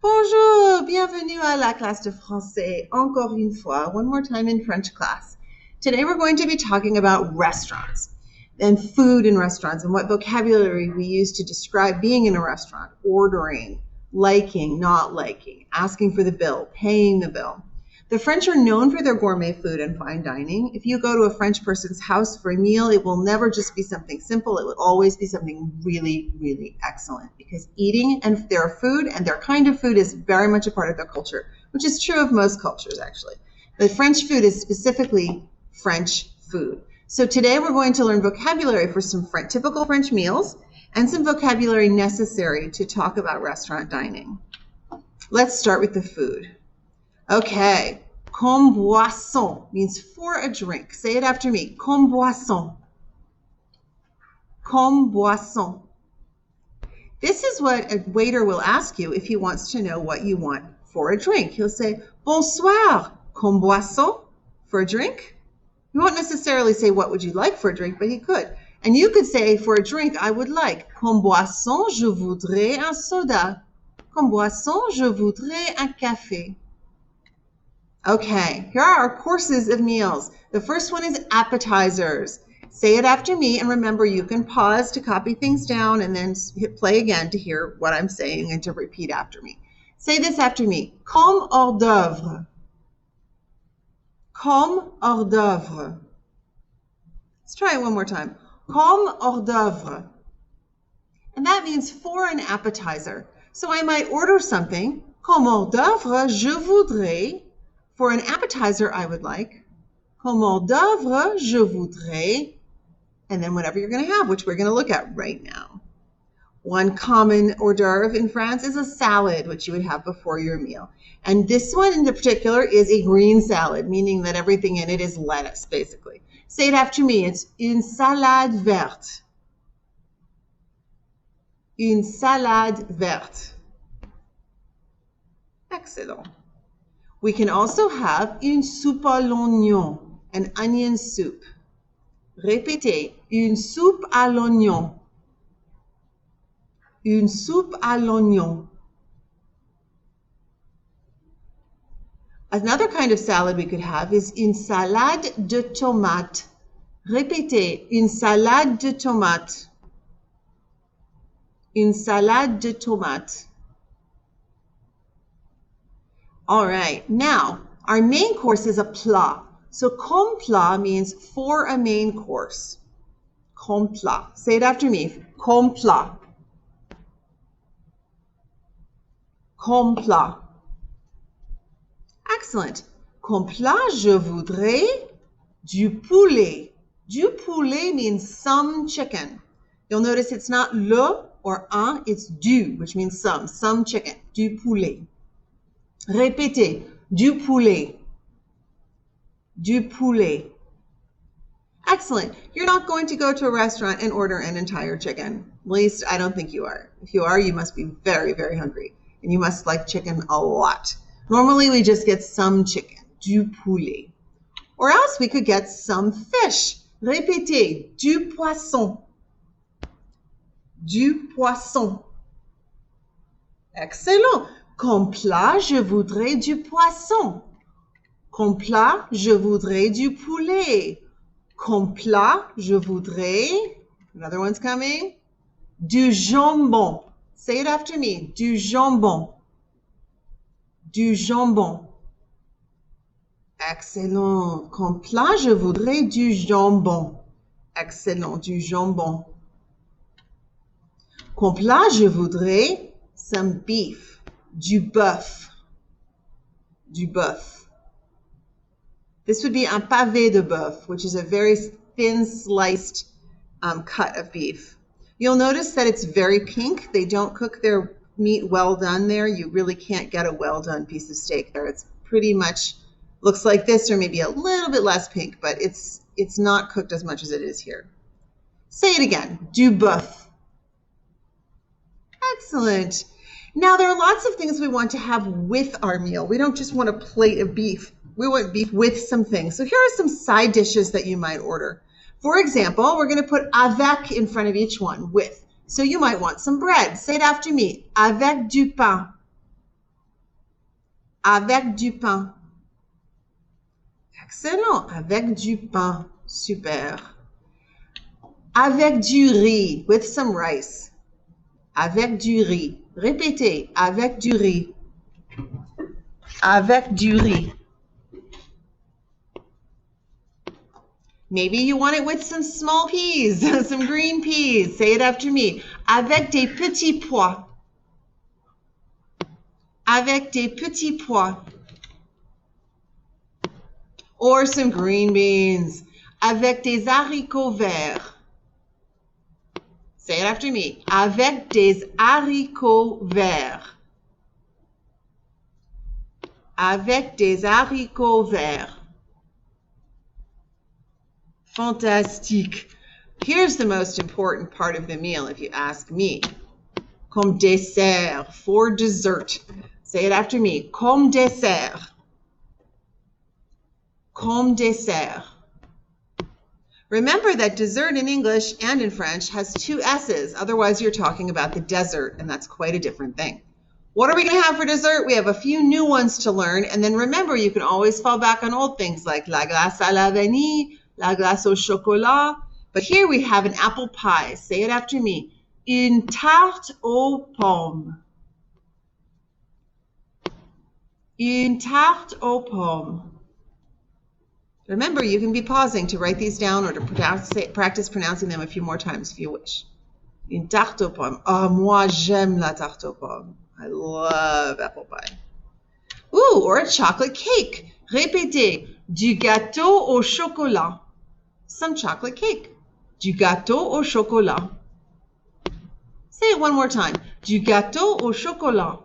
Bonjour, bienvenue à la classe de français. Encore une fois, one more time in French class. Today we're going to be talking about restaurants and food in restaurants and what vocabulary we use to describe being in a restaurant, ordering, liking, not liking, asking for the bill, paying the bill. The French are known for their gourmet food and fine dining. If you go to a French person's house for a meal, it will never just be something simple. It will always be something really, really excellent because eating and their food and their kind of food is very much a part of their culture, which is true of most cultures, actually. But French food is specifically French food. So today we're going to learn vocabulary for some typical French meals and some vocabulary necessary to talk about restaurant dining. Let's start with the food. Okay, comme boisson means for a drink. Say it after me. Comme boisson. Comme boisson. This is what a waiter will ask you if he wants to know what you want for a drink. He'll say, bonsoir, comme boisson, for a drink. He won't necessarily say, what would you like for a drink, but he could. And you could say, for a drink, I would like, comme boisson, je voudrais un soda. Comme boisson, je voudrais un café. Okay, here are our courses of meals. The first one is appetizers. Say it after me, and remember you can pause to copy things down and then hit play again to hear what I'm saying and to repeat after me. Say this after me. Comme hors d'oeuvre. Comme hors d'oeuvre. Let's try it one more time. Comme hors d'oeuvre. And that means for an appetizer. So I might order something. Comme hors d'oeuvre, je voudrais. For an appetizer, I would like. Comme hors d'oeuvre, je voudrais. And then whatever you're going to have, which we're going to look at right now. One common hors d'oeuvre in France is a salad, which you would have before your meal. And this one in particular is a green salad, meaning that everything in it is lettuce, basically. Say it after me. It's une salade verte. Une salade verte. Excellent. We can also have une soupe à l'oignon, an onion soup. Répétez, une soupe à l'oignon. Une soupe à l'oignon. Another kind of salad we could have is une salade de tomate. Répétez, une salade de tomate. Une salade de tomate. All right, now our main course is a plat. So comme plat means for a main course. Comme plat. Say it after me. Comme plat. Comme plat. Excellent. Comme plat, je voudrais du poulet. Du poulet means some chicken. You'll notice it's not le or un, it's du, which means some chicken. Du poulet. Répétez, du poulet. Du poulet. Excellent. You're not going to go to a restaurant and order an entire chicken. At least I don't think you are. If you are, you must be very, very hungry. And you must like chicken a lot. Normally we just get some chicken. Du poulet. Or else we could get some fish. Répétez, du poisson. Du poisson. Excellent. Comme plat, je voudrais du poisson. Comme plat, je voudrais du poulet. Comme plat, je voudrais, another one's coming, du jambon. Say it after me, du jambon. Du jambon. Excellent. Comme plat, je voudrais du jambon. Excellent, du jambon. Comme plat, je voudrais some beef. Du bœuf. Du bœuf. This would be un pavé de bœuf, which is a very thin sliced cut of beef. You'll notice that it's very pink. They don't cook their meat well done there. You really can't get a well done piece of steak there. It's pretty much looks like this or maybe a little bit less pink, but it's not cooked as much as it is here. Say it again. Du bœuf. Excellent. Now, there are lots of things we want to have with our meal. We don't just want a plate of beef. We want beef with some things. So here are some side dishes that you might order. For example, we're going to put avec in front of each one, with. So you might want some bread. Say it after me. Avec du pain. Avec du pain. Excellent. Avec du pain. Super. Avec du riz. With some rice. Avec du riz. Répétez. Avec du riz. Avec du riz. Maybe you want it with some small peas, some green peas. Say it after me. Avec des petits pois. Avec des petits pois. Or some green beans. Avec des haricots verts. Say it after me. Avec des haricots verts. Avec des haricots verts. Fantastique. Here's the most important part of the meal, if you ask me. Comme dessert, for dessert. Say it after me. Comme dessert. Comme dessert. Remember that dessert in English and in French has two S's. Otherwise, you're talking about the desert, and that's quite a different thing. What are we going to have for dessert? We have a few new ones to learn. And then remember, you can always fall back on old things like la glace à la vanille, la glace au chocolat. But here we have an apple pie. Say it after me. Une tarte aux pommes. Une tarte aux pommes. Remember, you can be pausing to write these down or to practice pronouncing them a few more times if you wish. Une tarte aux pommes. Oh, moi, j'aime la tarte aux pommes. I love apple pie. Ooh, or a chocolate cake. Répétez. Du gâteau au chocolat. Some chocolate cake. Du gâteau au chocolat. Say it one more time. Du gâteau au chocolat.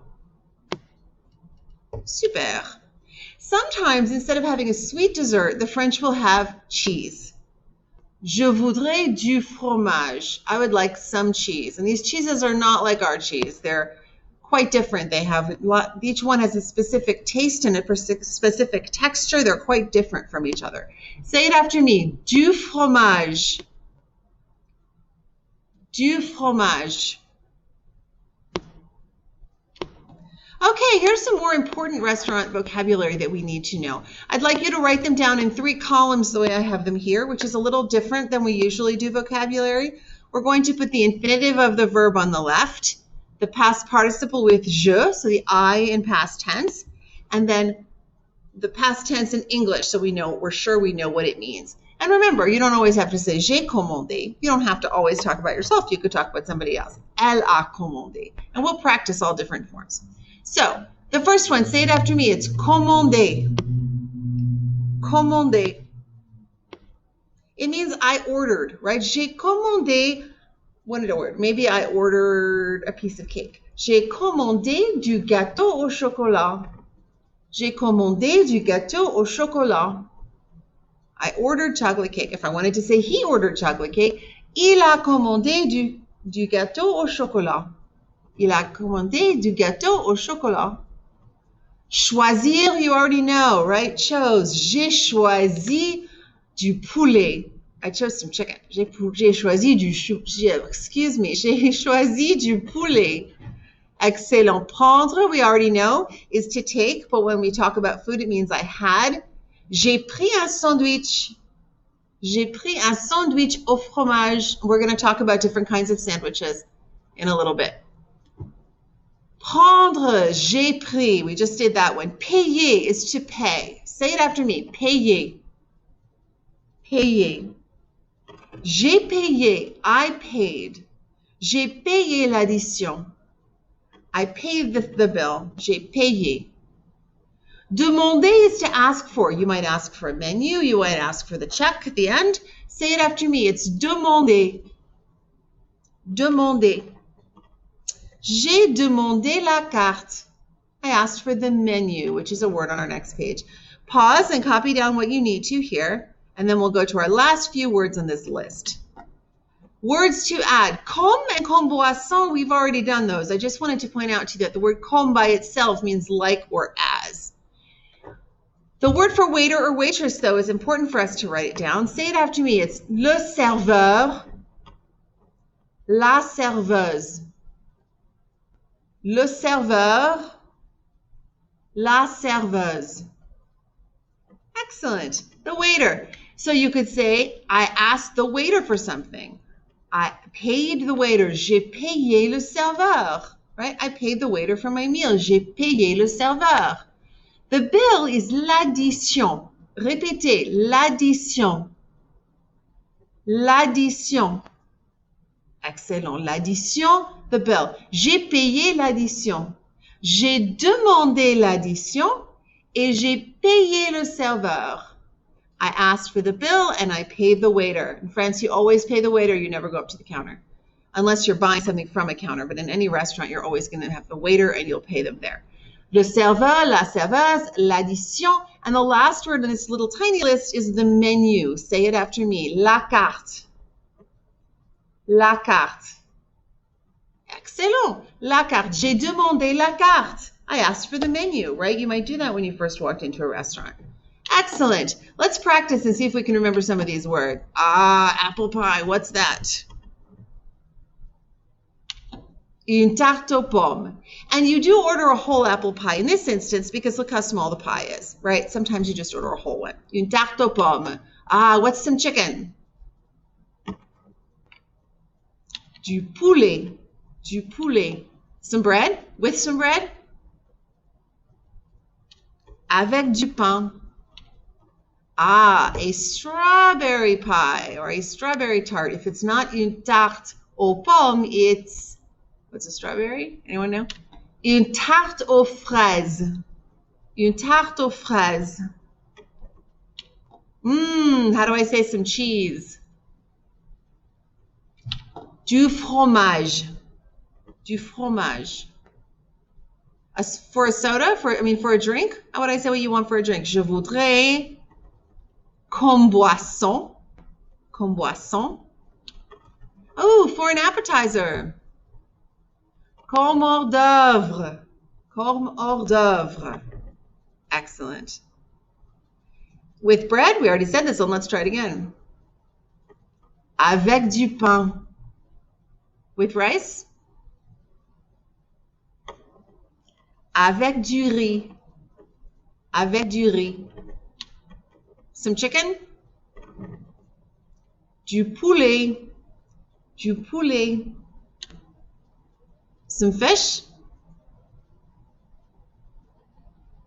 Super. Sometimes, instead of having a sweet dessert, the French will have cheese. Je voudrais du fromage. I would like some cheese. And these cheeses are not like our cheese. They're quite different. They have each one has a specific taste and a specific texture. They're quite different from each other. Say it after me. Du fromage. Du fromage. Okay, here's some more important restaurant vocabulary that we need to know. I'd like you to write them down in 3 columns the way I have them here, which is a little different than we usually do vocabulary. We're going to put the infinitive of the verb on the left, the past participle with je, so the I in past tense, and then the past tense in English, so we're sure we know what it means. And remember, you don't always have to say j'ai commandé. You don't have to always talk about yourself. You could talk about somebody else. Elle a commandé. And we'll practice all different forms. So, the first one, say it after me. It's commandé. Commandé. It means I ordered, right? J'ai commandé. What did I order? Maybe I ordered a piece of cake. J'ai commandé du gâteau au chocolat. J'ai commandé du gâteau au chocolat. I ordered chocolate cake. If I wanted to say he ordered chocolate cake, il a commandé du gâteau au chocolat. Il a commandé du gâteau au chocolat. Choisir, you already know, right? Chose. J'ai choisi du poulet. I chose some chicken. J'ai choisi du chou. Excuse me. J'ai choisi du poulet. Excellent. Prendre, we already know, is to take, but when we talk about food, it means I had. J'ai pris un sandwich. J'ai pris un sandwich au fromage. We're going to talk about different kinds of sandwiches in a little bit. Prendre, j'ai pris. We just did that one. Payer is to pay. Say it after me. Payer. Payer. J'ai payé. I paid. J'ai payé l'addition. I paid the bill. J'ai payé. Demander is to ask for. You might ask for a menu. You might ask for the check at the end. Say it after me. It's demander. Demander. J'ai demandé la carte. I asked for the menu, which is a word on our next page. Pause and copy down what you need to here, and then we'll go to our last few words on this list. Words to add. Comme and comme boisson, we've already done those. I just wanted to point out to you that the word comme by itself means like or as. The word for waiter or waitress, though, is important for us to write it down. Say it after me. It's le serveur, la serveuse. Le serveur, La serveuse. Excellent. The waiter. So you could say, I asked the waiter for something. I paid the waiter. J'ai payé le serveur. Right? I paid the waiter for my meal. J'ai payé le serveur. The bill is l'addition. Répétez, l'addition. L'addition. Excellent. L'addition, the bill. J'ai payé l'addition. J'ai demandé l'addition et j'ai payé le serveur. I asked for the bill and I paid the waiter. In France, you always pay the waiter. You never go up to the counter. Unless you're buying something from a counter. But in any restaurant, you're always going to have the waiter and you'll pay them there. Le serveur, la serveuse, l'addition. And the last word in this little tiny list is the menu. Say it after me. La carte. La carte. Excellent. La carte. J'ai demandé la carte. I asked for the menu, right? You might do that when you first walked into a restaurant. Excellent. Let's practice and see if we can remember some of these words. Apple pie. What's that? Une tarte aux pommes. And you do order a whole apple pie in this instance because look how small the pie is, right? Sometimes you just order a whole one. Une tarte aux pommes. What's some chicken? Du poulet. Du poulet. Some bread? With some bread? Avec du pain. A strawberry pie or a strawberry tart. If it's not une tarte aux pommes, it's, what's a strawberry? Anyone know? Une tarte aux fraises. Une tarte aux fraises. How do I say some cheese? Du fromage. Du fromage. For a soda? For a drink? How would I say what you want for a drink? Je voudrais comme boisson. Comme boisson. Oh, for an appetizer. Comme hors d'oeuvre. Comme hors d'oeuvre. Excellent. With bread, we already said this, so let's try it again. Avec du pain. With rice? Avec du riz. Avec du riz. Some chicken? Du poulet. Du poulet. Some fish?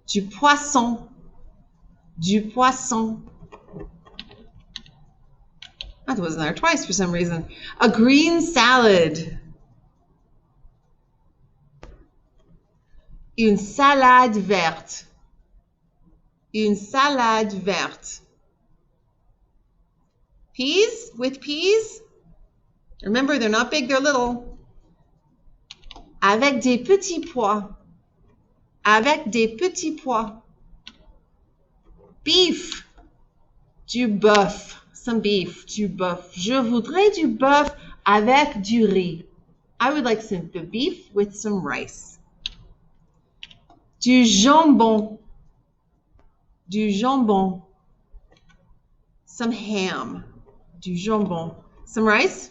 Du poisson. Du poisson. That wasn't there twice for some reason. A green salad. Une salade verte. Une salade verte. Peas? With peas? Remember, they're not big, they're little. Avec des petits pois. Avec des petits pois. Beef. Du bœuf. Some beef. Du bœuf. Je voudrais du bœuf avec du riz. I would like some beef with some rice. Du jambon. Du jambon. Some ham. Du jambon. Some rice.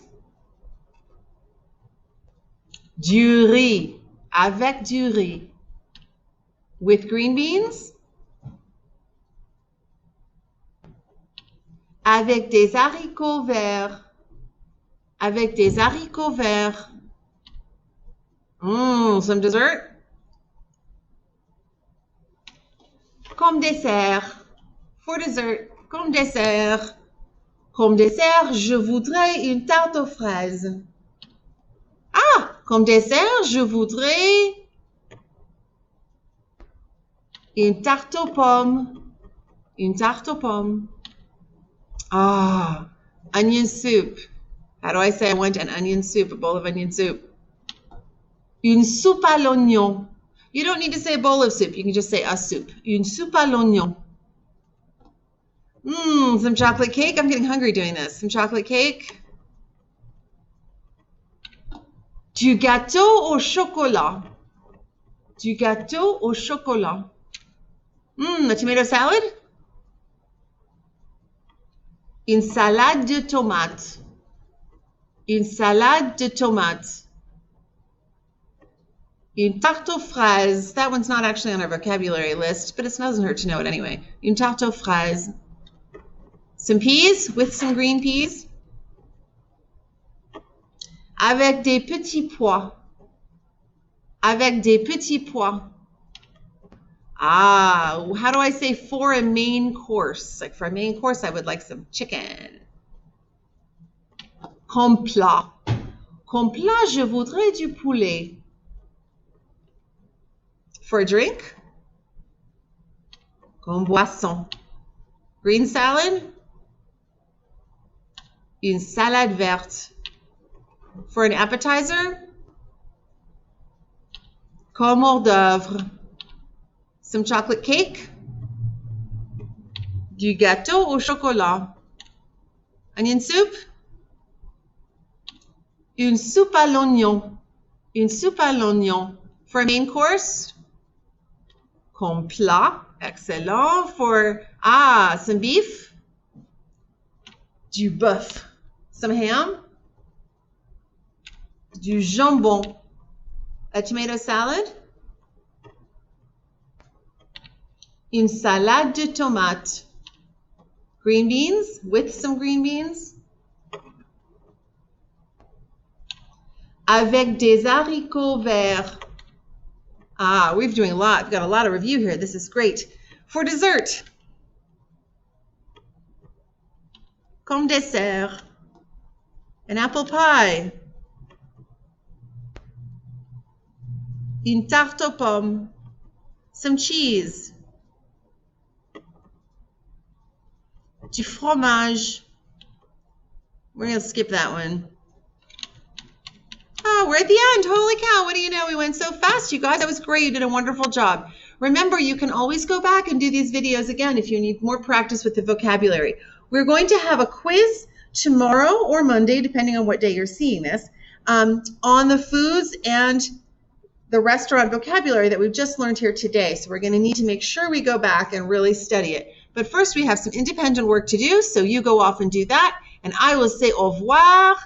Du riz. Avec du riz. With green beans. Avec des haricots verts. Avec des haricots verts. Some dessert. Comme dessert. For dessert. Comme dessert. Comme dessert, je voudrais une tarte aux fraises. Comme dessert, je voudrais une tarte aux pommes. Une tarte aux pommes. Onion soup. How do I say I want an onion soup, a bowl of onion soup? Une soupe à l'oignon. You don't need to say a bowl of soup. You can just say a soup. Une soupe à l'oignon. Some chocolate cake. I'm getting hungry doing this. Some chocolate cake. Du gâteau au chocolat. Du gâteau au chocolat. A tomato salad. Une salade de tomates. Une salade de tomates. Une tarte aux fraises. That one's not actually on our vocabulary list, but it doesn't hurt to know it anyway. Une tarte aux fraises. Some peas with some green peas. Avec des petits pois. Avec des petits pois. Ah, how do I say for a main course? Like for a main course, I would like some chicken. Comme plat. Comme plat, je voudrais du poulet. For a drink? Comme boisson. Green salad? Une salade verte. For an appetizer? Comme hors d'oeuvre. Some chocolate cake? Du gâteau au chocolat. Onion soup? Une soupe à l'oignon. Une soupe à l'oignon. For a main course? Comme plat. Excellent. For, some beef? Du bœuf. Some ham? Du jambon. A tomato salad? Une salade de tomates. Green beans with some green beans. Avec des haricots verts. We're doing a lot. We've got a lot of review here. This is great. For dessert. Comme dessert. An apple pie. Une tarte aux pommes. Some cheese. Du fromage. We're going to skip that one. We're at the end. Holy cow. What do you know? We went so fast, you guys. That was great. You did a wonderful job. Remember, you can always go back and do these videos again if you need more practice with the vocabulary. We're going to have a quiz tomorrow or Monday, depending on what day you're seeing this, on the foods and the restaurant vocabulary that we've just learned here today. So we're going to need to make sure we go back and really study it. But first, we have some independent work to do, so you go off and do that. And I will say au revoir